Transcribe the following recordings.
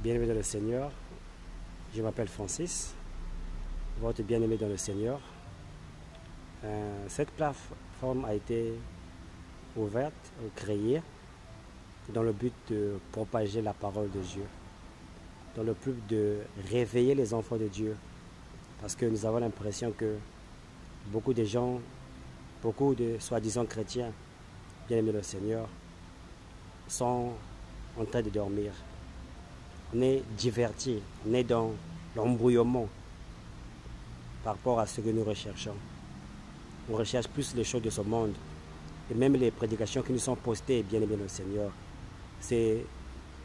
Bien-aimé dans le Seigneur, je m'appelle Francis, votre bien-aimé dans le Seigneur. Cette plateforme a été ouverte ou créée dans le but de propager la parole de Dieu, dans le but de réveiller les enfants de Dieu. Parce que nous avons l'impression que beaucoup de gens, beaucoup de soi-disant chrétiens, bien-aimés dans le Seigneur, sont en train de dormir. On est divertis, on est dans l'embrouillement par rapport à ce que nous recherchons. On recherche plus les choses de ce monde. Et même les prédications qui nous sont postées, bien aimés dans le Seigneur, c'est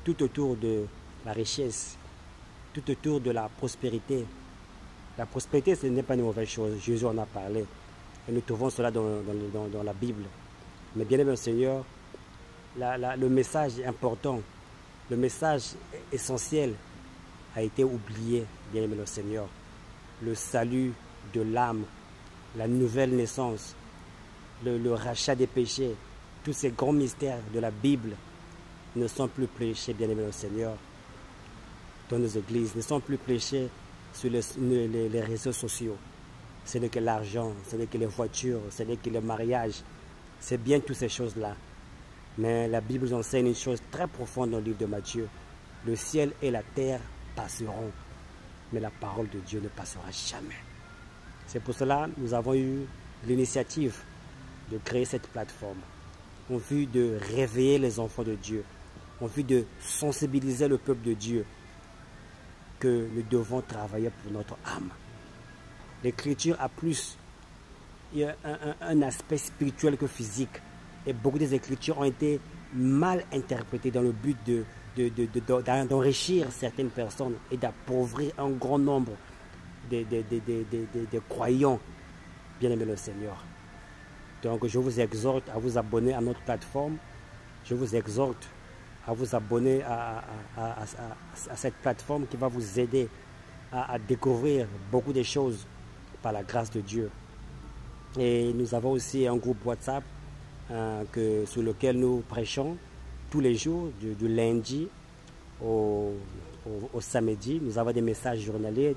tout autour de la richesse, tout autour de la prospérité. La prospérité, ce n'est pas une mauvaise chose. Jésus en a parlé. Et nous trouvons cela dans la Bible. Mais bien aimé dans le Seigneur, le message est important. Le message essentiel a été oublié, bien aimé le Seigneur. Le salut de l'âme, la nouvelle naissance, le rachat des péchés, tous ces grands mystères de la Bible ne sont plus prêchés, bien aimé le Seigneur, dans nos églises, ne sont plus prêchés sur les réseaux sociaux. Ce n'est que l'argent, ce n'est que les voitures, ce n'est que le mariage. C'est bien toutes ces choses-là. Mais la Bible nous enseigne une chose très profonde dans le livre de Matthieu. Le ciel et la terre passeront, mais la parole de Dieu ne passera jamais. C'est pour cela que nous avons eu l'initiative de créer cette plateforme, en vue de réveiller les enfants de Dieu, en vue de sensibiliser le peuple de Dieu que nous devons travailler pour notre âme. L'écriture a plus un aspect spirituel que physique. Et beaucoup des écritures ont été mal interprétées dans le but d'enrichir certaines personnes et d'appauvrir un grand nombre de croyants, bien aimés le Seigneur. Donc je vous exhorte à vous abonner à notre plateforme. Je vous exhorte à vous abonner à cette plateforme qui va vous aider à découvrir beaucoup de choses par la grâce de Dieu. Et nous avons aussi un groupe WhatsApp sur lequel nous prêchons tous les jours, du lundi au samedi. Nous avons des messages journaliers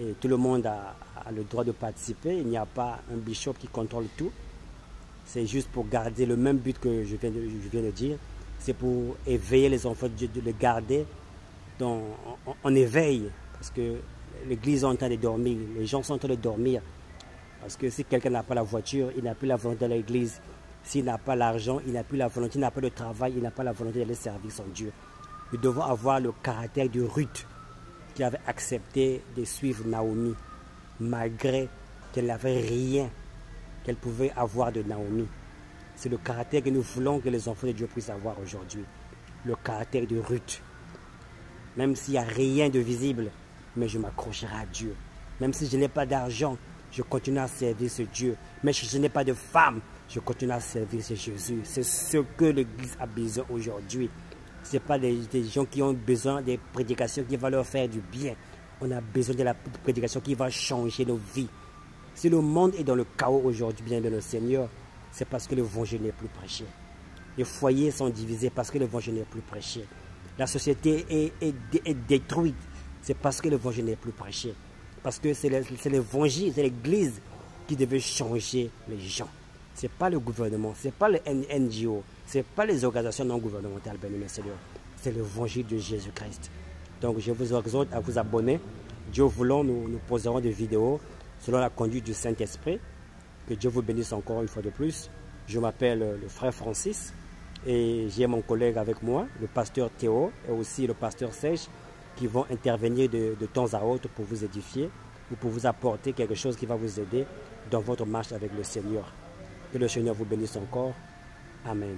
et tout le monde a le droit de participer. Il n'y a pas un bishop qui contrôle tout. C'est juste pour garder le même but que je viens de dire. C'est pour éveiller les enfants de Dieu, de les garder en éveil. Parce que l'église est en train de dormir, les gens sont en train de dormir. Parce que si quelqu'un n'a pas la voiture, il n'a plus la volonté de l'église. S'il n'a pas l'argent, il n'a plus la volonté, il n'a pas de travail, il n'a pas la volonté d'aller servir son Dieu. Nous devons avoir le caractère de Ruth qui avait accepté de suivre Naomi, malgré qu'elle n'avait rien qu'elle pouvait avoir de Naomi. C'est le caractère que nous voulons que les enfants de Dieu puissent avoir aujourd'hui. Le caractère de Ruth. Même s'il n'y a rien de visible, mais je m'accrocherai à Dieu. Même si je n'ai pas d'argent, je continue à servir ce Dieu. Mais si je n'ai pas de femme, je continue à servir ce Jésus. C'est ce que l'Église a besoin aujourd'hui. Ce n'est pas des gens qui ont besoin des prédications qui vont leur faire du bien. On a besoin de la prédication qui va changer nos vies. Si le monde est dans le chaos aujourd'hui, bien le Seigneur, c'est parce que l'évangile n'est plus prêché. Les foyers sont divisés parce que l'évangile n'est plus prêché. La société est détruite. C'est parce que l'évangile n'est plus prêché. Parce que c'est l'évangile, c'est l'Église qui devait changer les gens. Ce n'est pas le gouvernement, ce n'est pas le NGO, ce n'est pas les organisations non gouvernementales, bien aimé Seigneur. C'est l'évangile de Jésus-Christ. Donc je vous exhorte à vous abonner. Dieu voulant, nous poserons des vidéos selon la conduite du Saint-Esprit. Que Dieu vous bénisse encore une fois de plus. Je m'appelle le frère Francis et j'ai mon collègue avec moi, le pasteur Théo et aussi le pasteur Serge, qui vont intervenir de temps à autre pour vous édifier ou pour vous apporter quelque chose qui va vous aider dans votre marche avec le Seigneur. Que le Seigneur vous bénisse encore. Amen.